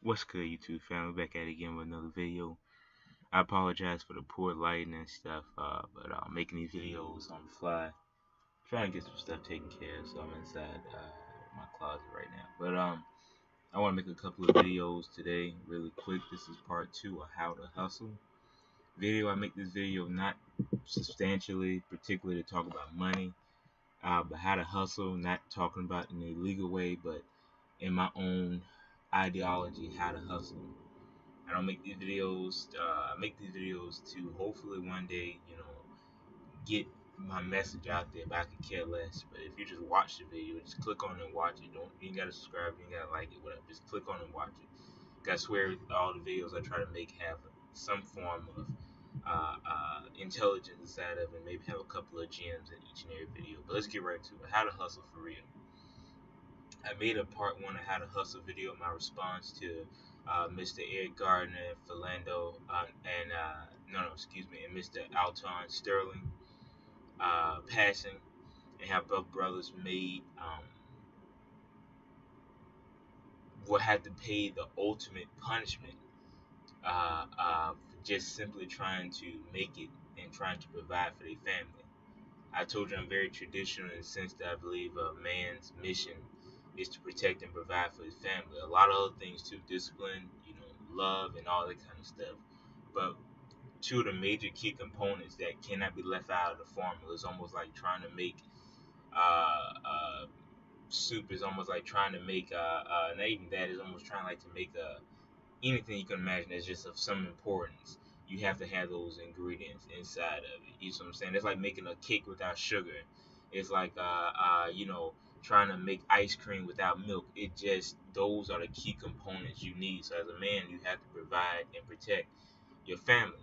What's good, YouTube family? Back at it again with another video. I apologize for the poor lighting and stuff, but I'm making these videos on the fly, trying to get some stuff taken care of. So I'm inside my closet right now. But I want to make a couple of videos today, really quick. This is part 2 of how to hustle. I make this video not substantially, particularly to talk about money, but how to hustle, not talking about in a legal way, but in my own ideology, how to hustle. I don't make these videos. I make these videos to hopefully one day, get my message out there. But I could care less. But if you just watch the video, just click on it and watch it. You ain't gotta subscribe. You ain't gotta like it. Whatever. Just click on it and watch it. I swear, all the videos I try to make have some form of intelligence inside of it. Maybe have a couple of gems in each and every video. But let's get right to it. How to hustle for real. I made a part 1 of how to hustle video. My response to Mr. Eric Gardner, Philando, and and Mr. Alton Sterling passing, and how both brothers made will have to pay the ultimate punishment for just simply trying to make it and trying to provide for their family. I told you I'm very traditional in the sense that I believe a man's mission is to protect and provide for his family. A lot of other things too, discipline, love and all that kind of stuff. But two of the major key components that cannot be left out of the formula is almost like trying to make soup is almost like trying to make not even that is almost trying like to make anything you can imagine that's just of some importance. You have to have those ingredients inside of it. You know what I'm saying? It's like making a cake without sugar. It's like trying to make ice cream without milk. It just those are the key components you need. So as a man, you have to provide and protect your family,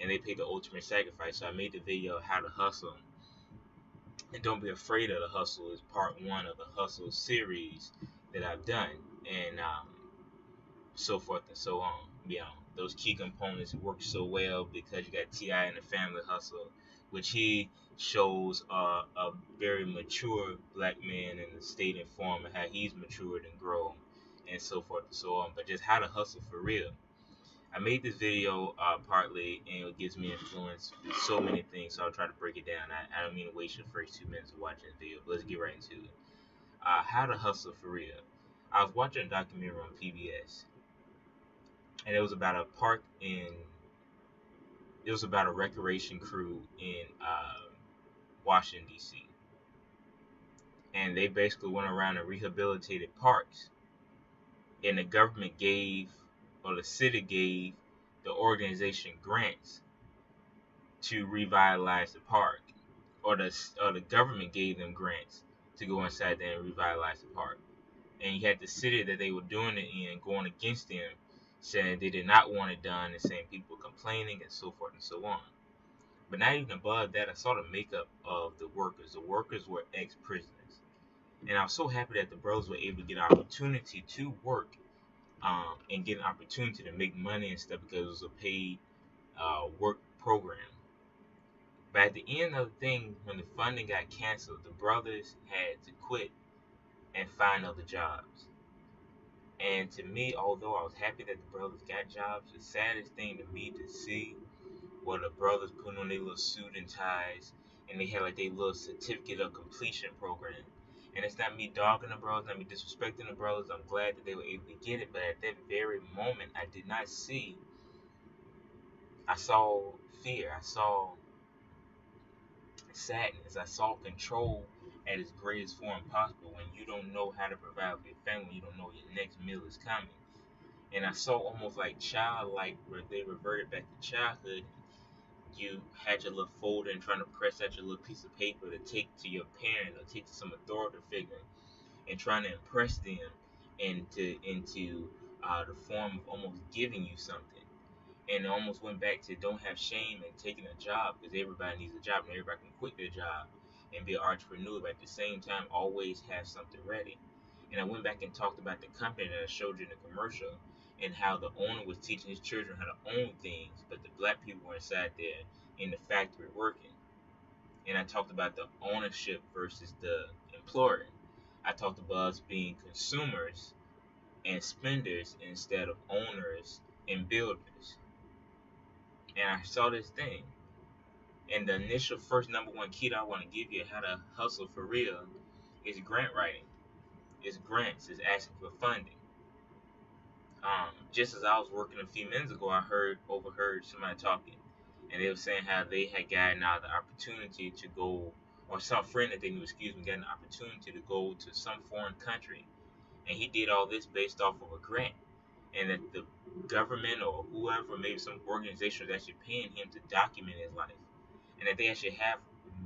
and they pay the ultimate sacrifice. So I made the video how to hustle, and don't be afraid of the hustle. Is part 1 of the hustle series that I've done, and so forth and so on. Those key components work so well because you got T.I. in the Family Hustle, which he shows a very mature black man in the state and form of how he's matured and grown, and so forth and so on. But just how to hustle for real. I made this video partly, and it gives me influence with so many things, so I'll try to break it down. I don't mean to waste your first 2 minutes of watching the video, but let's get right into it. How to hustle for real. I was watching a documentary on PBS, and it was about a recreation crew in Washington D.C. And they basically went around and rehabilitated parks, and the government gave, or the city gave, the organization grants to revitalize the park, or the government gave them grants to go inside there and revitalize the park. And you had the city that they were doing it in going against them, saying they did not want it done, and saying people were complaining and so forth and so on. But not even above that, I saw the makeup of the workers. The workers were ex-prisoners. And I was so happy that the brothers were able to get an opportunity to work and get an opportunity to make money and stuff because it was a paid work program. But at the end of the thing, when the funding got canceled, the brothers had to quit and find other jobs. And to me, although I was happy that the brothers got jobs, the saddest thing to me to see were the brothers putting on their little suit and ties, and they had like their little certificate of completion program. And it's not me dogging the brothers, not me disrespecting the brothers. I'm glad that they were able to get it, but at that very moment, I did not see. I saw fear. I saw sadness. I saw control at its greatest form possible. When you don't know how to provide for your family, you don't know your next meal is coming. And I saw almost like childlike, where they reverted back to childhood. You had your little folder and trying to press out your little piece of paper to take to your parent or take to some authority figure, and trying to impress them into the form of almost giving you something. And it almost went back to don't have shame in taking a job, because everybody needs a job and everybody can quit their job and be an entrepreneur, but at the same time always have something ready. And I went back and talked about the company that I showed you in the commercial, and how the owner was teaching his children how to own things, but the black people were inside there in the factory working. And I talked about the ownership versus the employer. I talked about us being consumers and spenders instead of owners and builders. And I saw this thing. And the initial first number one key that I want to give you how to hustle for real is grant writing. It's grants. It's asking for funding. Just as I was working a few minutes ago, I overheard somebody talking, and they were saying how they had gotten out the opportunity to go, or some friend that they knew, got an opportunity to go to some foreign country, and he did all this based off of a grant, and that the government or whoever, maybe some organization, was actually paying him to document his life, and that they actually have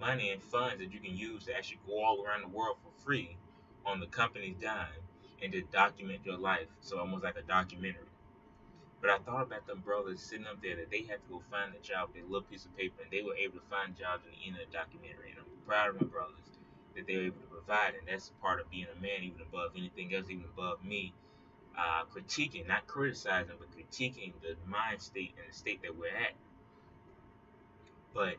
money and funds that you can use to actually go all around the world for free on the company's dime and to document your life. So almost like a documentary. But I thought about them brothers sitting up there that they had to go find a job with a little piece of paper, and they were able to find jobs in the end of the documentary. And I'm proud of my brothers that they were able to provide, and that's part of being a man, even above anything else, even above me. Critiquing, not criticizing, but critiquing the mind state and the state that we're at. But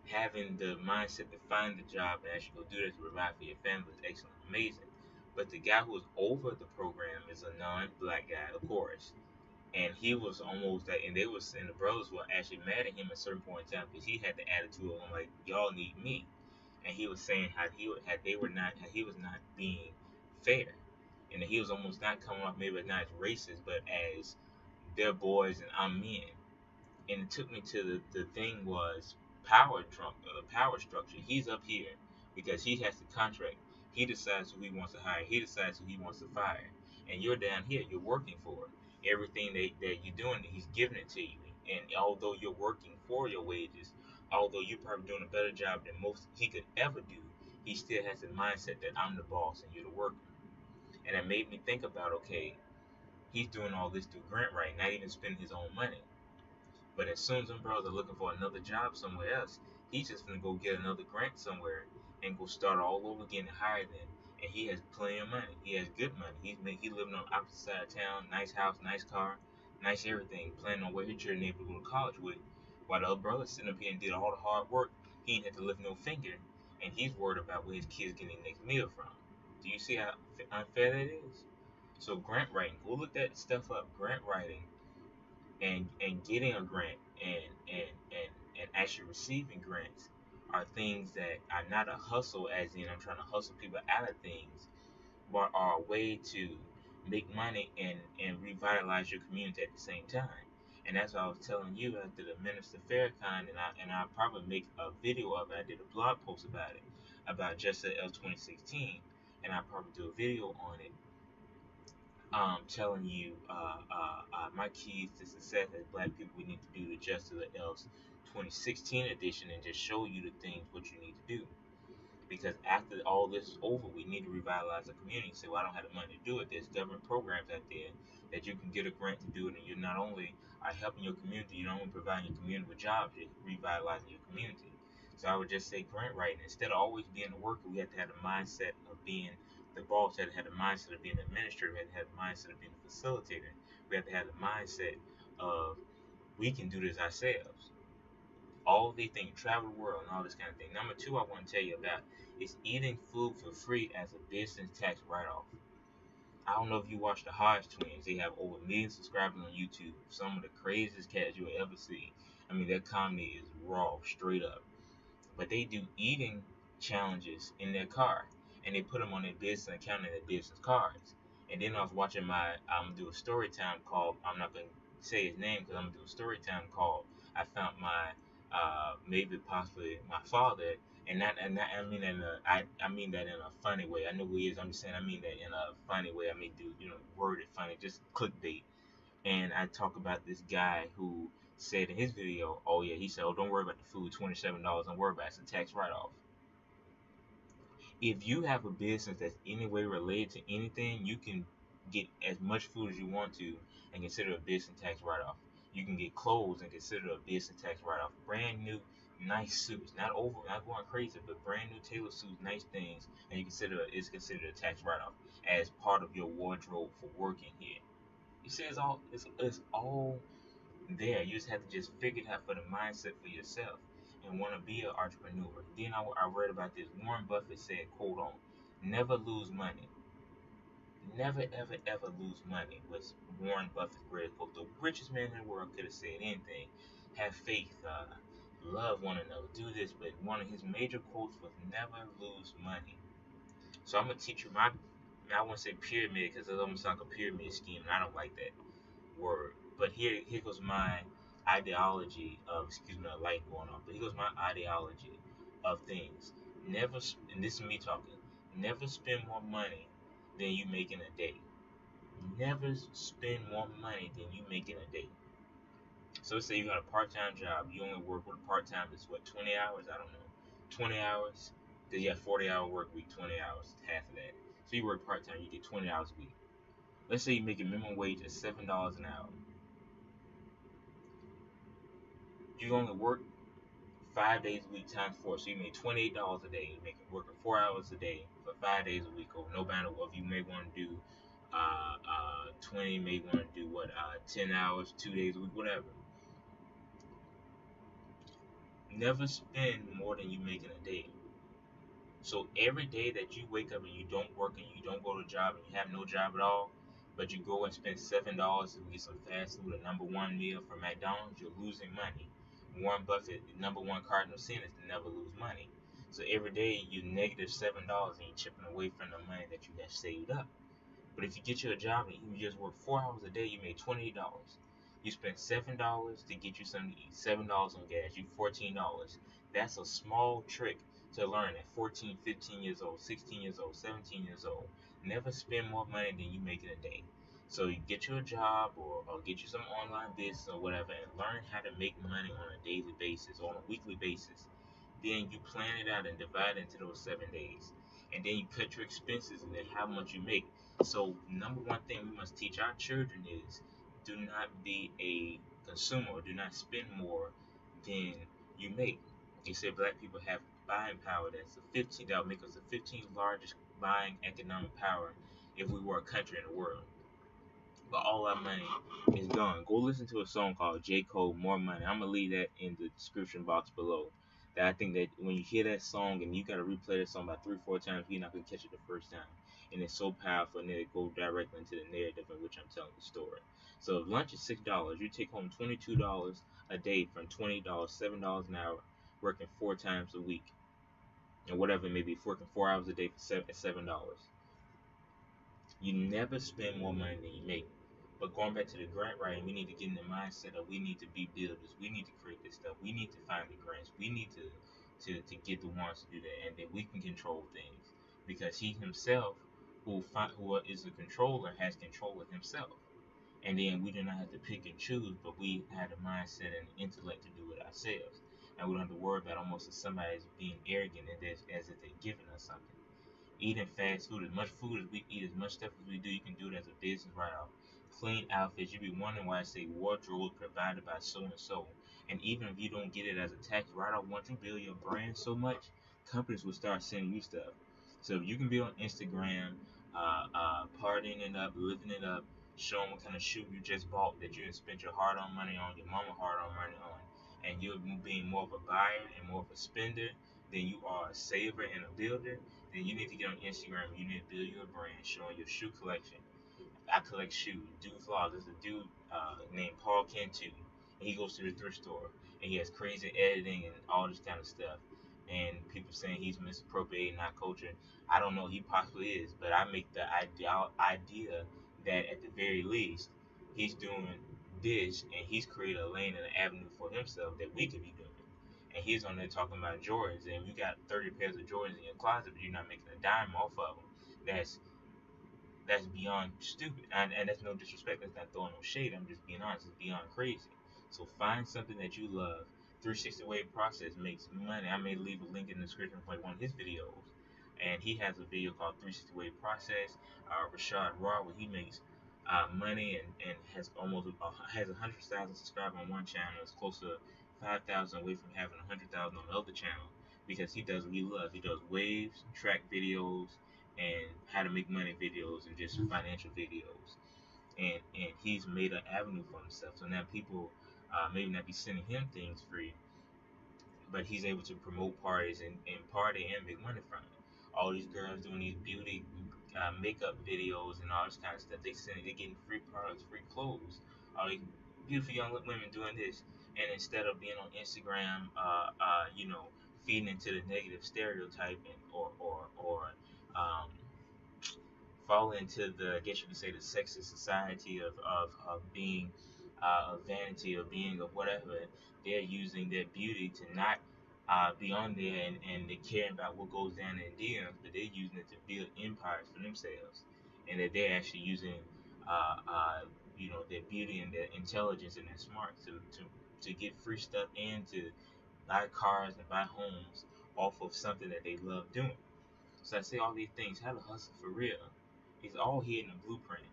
having the mindset to find the job and actually go do that to provide for your family is excellent, amazing. But the guy who was over the program is a non-black guy, of course, and he was almost that, and the brothers were actually mad at him at certain point in time because he had the attitude of like, y'all need me, and he was saying how he was not being fair, and that he was almost not coming off maybe not as racist, but as their boys and I'm men. And it took me to the thing was the power structure. He's up here because he has the contract. He decides who he wants to hire. He decides who he wants to fire. And you're down here. You're working for it. Everything that you're doing, he's giving it to you. And although you're working for your wages, although you're probably doing a better job than most he could ever do, he still has the mindset that I'm the boss and you're the worker. And it made me think about, okay, he's doing all this through grant writing, not even spending his own money. But as soon as them bros are looking for another job somewhere else, he's just gonna go get another grant somewhere and go start all over again and hire them. And he has plenty of money. He has good money. He living on the opposite side of town, nice house, nice car, nice everything. Planning on where his children able to go to college with. While the other brother sitting up here and did all the hard work, he ain't had to lift no finger, and he's worried about where his kids getting their next meal from. Do you see how unfair that is? So grant writing, go look that stuff up. Grant writing and getting a grant and actually receiving grants are things that are not a hustle, as in I'm trying to hustle people out of things, but are a way to make money and revitalize your community at the same time. And that's what I was telling you after the Minister Farrakhan, and I'll probably make a video of it. I did a blog post about it, about Justice L 2016, and I'll probably do a video on it, telling you my keys to success as black people. We need to do the Justice of L's 2016 edition and just show you the things what you need to do. Because after all this is over, we need to revitalize the community. So I don't have the money to do it. There's government programs out there that you can get a grant to do it, and you're not only are helping your community, you're not only providing your community with jobs, you're revitalizing your community. So I would just say grant writing. Instead of always being a worker, we have to have the mindset of being the boss. We have to have the mindset of being an administrator. We have to have the mindset of being a facilitator. We have to have the mindset of we can do this ourselves. All these things, travel the world and all this kind of thing. Number two, I want to tell you about is eating food for free as a business tax write-off. I don't know if you watch the Hodge twins. They have over 1 million subscribers on YouTube. Some of the craziest cats you'll ever see. I mean, their comedy is raw, straight up. But they do eating challenges in their car, and they put them on their business account and their business cards. And then I was watching I'm gonna do a story time called. I'm not gonna say his name because I'm gonna do a story time called. I found my maybe possibly my father, and I mean I mean that in a funny way. I know who he is. I'm just saying I mean that in a funny way. I mean do worded funny, just clickbait. And I talk about this guy who said in his video, oh yeah, he said, oh don't worry about the food, $27, don't worry about it, it's a tax write-off. If you have a business that's any way related to anything, you can get as much food as you want to and consider a business tax write-off. You can get clothes and consider a business tax write-off. Brand new, nice suits, not going crazy, but brand new tailored suits, nice things, and it's considered a tax write-off as part of your wardrobe for working here. You see, it's all there. You just have to just figure it out for the mindset for yourself and want to be an entrepreneur. Then I read about this. Warren Buffett said, quote on, never lose money. Never, ever, ever lose money was Warren Buffett's greatest quote. The richest man in the world could have said anything. Have faith, love one another, do this. But one of his major quotes was never lose money. So I'm going to teach you I won't say pyramid because it almost like a pyramid scheme, and I don't like that word. But here goes my ideology of, excuse me, a light going on. But here goes my ideology of things. Never, and this is me talking. Never spend more money than you make in a day. Never spend more money than you make in a day. So let's say you got a part-time job. You only work with a part-time. It's what, 20 hours? I don't know. 20 hours. Because you have 40-hour work week. 20 hours, half of that. So you work part-time. You get 20 hours a week. Let's say you make a minimum wage at $7 an hour. You only work 5 days a week times four, so you make $28 a day. You make working 4 hours a day for 5 days a week, or no matter what. You may want to do 20, may want to do 10 hours, 2 days a week, whatever. Never spend more than you make in a day. So every day that you wake up and you don't work and you don't go to a job and you have no job at all, but you go and spend $7 to get some fast food, a number one meal from McDonald's, you're losing money. Warren Buffett, number one cardinal sin is to never lose money. So every day you negative $7 and you're chipping away from the money that you have saved up. But if you get you a job and you just work 4 hours a day, you make $28. You spend $7 to get you something to eat, $7 on gas, you $14. That's a small trick to learn at 14, 15 years old, 16 years old, 17 years old. Never spend more money than you make in a day. So you get you a job or get you some online business or whatever and learn how to make money on a daily basis, on a weekly basis. Then you plan it out and divide it into those 7 days. And then you cut your expenses and then how much you make. So number one thing we must teach our children is do not be a consumer. Do not spend more than you make. They say black people have buying power. That would make us the 15th largest buying economic power if we were a country in the world. But all our money is gone. Go listen to a song called J. Cole, More Money. I'm gonna leave that in the description box below. That I think that when you hear that song and you gotta replay that song about 3 or 4 times, you're not gonna catch it the first time. And it's so powerful, and then it goes directly into the narrative in which I'm telling the story. So if lunch is $6, you take home $22 a day from $20, $7 an hour, working 4 times a week, and whatever it may be, working 4 hours a day for $7. You never spend more money than you make. But going back to the grant writing, we need to get in the mindset of we need to be builders. We need to create this stuff. We need to find the grants. We need to get the ones to do that, and then we can control things because he himself, who is the controller, has control of himself. And then we do not have to pick and choose, but we have the mindset and the intellect to do it ourselves. And we don't have to worry about almost as somebody is being arrogant as if they're giving us something. Eating fast food, as much food as we eat, as much stuff as we do, you can do it as a business write-off. Clean outfits, you be wondering why I say wardrobe provided by so and so. And even if you don't get it as a tax write-off, once you build your brand so much, companies will start sending you stuff. So if you can be on Instagram, partying it up, living it up, showing what kind of shoe you just bought that you spent your hard-earned money on, your mama hard-earned money on, and you're being more of a buyer and more of a spender than you are a saver and a builder, then you need to get on Instagram. You need to build your brand, showing your shoe collection. I collect shoes. Dude Flaws. There's a dude named Paul Cantu, and he goes to the thrift store, and he has crazy editing and all this kind of stuff. And people saying he's misappropriating our culture. I don't know. He possibly is, but I make the idea that at the very least, he's doing this, and he's created a lane and an avenue for himself that we could be doing. And he's on there talking about Jordans, and you got 30 pairs of Jordans in your closet, but you're not making a dime off of them. That's beyond stupid, and that's no disrespect. That's not throwing no shade. I'm just being honest. It's beyond crazy. So find something that you love. 360 Wave Process makes money. I may leave a link in the description for one of his videos, and he has a video called 360 Wave Process. Rashad Raw, where he makes money and has almost has 100,000 subscribers on one channel. It's close to 5,000 away from having 100,000 on the other channel because he does what he loves. He does waves, track videos, and how to make money videos and just financial videos. And he's made an avenue for himself. So now people maybe not be sending him things free, but he's able to promote parties and party and make money from it. All these girls doing these beauty makeup videos and all this kind of stuff. They're getting free products, free clothes. All these beautiful young women doing this, and instead of being on Instagram, feeding into the negative stereotyping or um, fall into the, I guess you could say, the sexist society of being of vanity, of being of whatever. They're using their beauty to not be on there and they're caring about what goes down in DMs, but they're using it to build empires for themselves, and that they're actually using uh, uh, their beauty and their intelligence and their smarts to get free stuff and to buy cars and buy homes off of something that they love doing. So I say all these things, how to hustle for real. It's all here in the blueprint.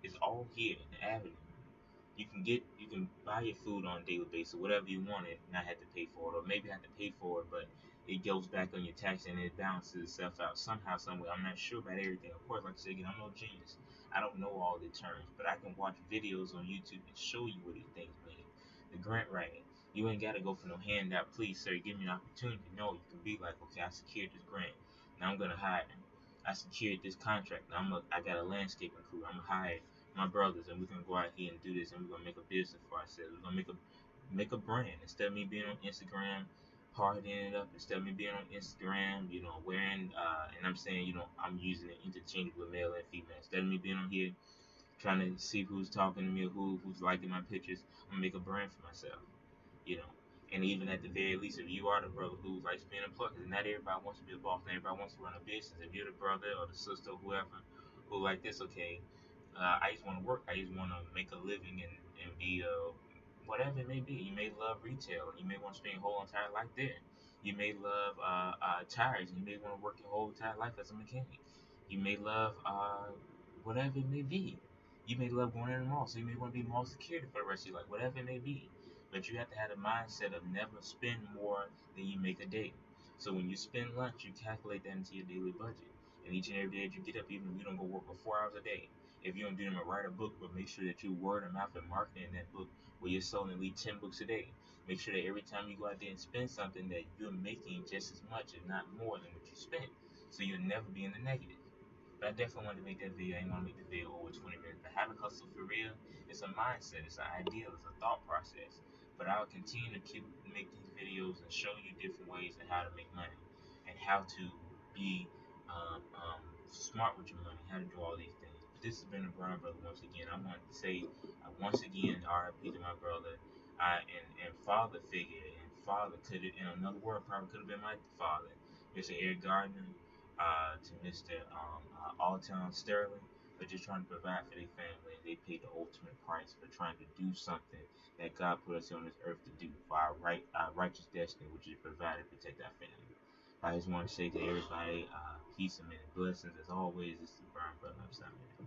It's all here in the avenue. You can buy your food on a daily basis, whatever you want it, not have to pay for it, or maybe have to pay for it, but it goes back on your tax and it balances itself out somehow, somewhere. I'm not sure about everything. Of course, like I said again, I'm no genius. I don't know all the terms, but I can watch videos on YouTube and show you what these things mean. The grant writing. You ain't gotta go for no handout. Please, sir, give me an opportunity. No, you can be like, okay, I secured this grant. Now I'm gonna hire them. I secured this contract. I got a landscaping crew. I'm gonna hire my brothers, and we're gonna go out here and do this, and we're gonna make a business for ourselves. We're gonna make a brand. Instead of me being on Instagram, partying it up, instead of me being on Instagram, wearing, and I'm saying, I'm using it interchangeably with male and female. Instead of me being on here trying to see who's talking to me or who's liking my pictures, I'm gonna make a brand for myself, you know. And even at the very least, if you are the brother who likes being a plug, because not everybody wants to be a boss, not everybody wants to run a business. If you're the brother or the sister or whoever who like this, okay, I just want to work. I just want to make a living and be whatever it may be. You may love retail. You may want to spend your whole entire life there. You may love tires. You may want to work your whole entire life as a mechanic. You may love whatever it may be. You may love going in the mall, so you may want to be mall security for the rest of your life. Whatever it may be, but you have to have the mindset of never spend more than you make a day. So when you spend lunch, you calculate that into your daily budget. And each and every day that you get up, even if you don't go work for 4 hours a day, if you don't do them to write a book, but make sure that you word of mouth and marketing that book where you're selling at least 10 books a day. Make sure that every time you go out there and spend something that you're making just as much, if not more, than what you spent. So you'll never be in the negative. But I definitely wanted to make that video. I didn't want to make the video over 20 minutes. But how to hustle for real, it's a mindset, it's an ideal, it's a thought process. But I'll continue to keep make these videos and show you different ways of how to make money and how to be smart with your money, how to do all these things. But this has been the Brown Brother once again. I want to say once again, RIP to my brother, and father figure, and father could have, in another word, probably could have been my father, Mr. Eric Gardner, to Mr. Alltown Sterling, for just trying to provide for their family. They paid the ultimate price for trying to do something that God put us on this earth to do for our righteous destiny, which is provide and protect our family. I just want to say to everybody, peace and many blessings. As always, this is Brian Brother. I'm signing out.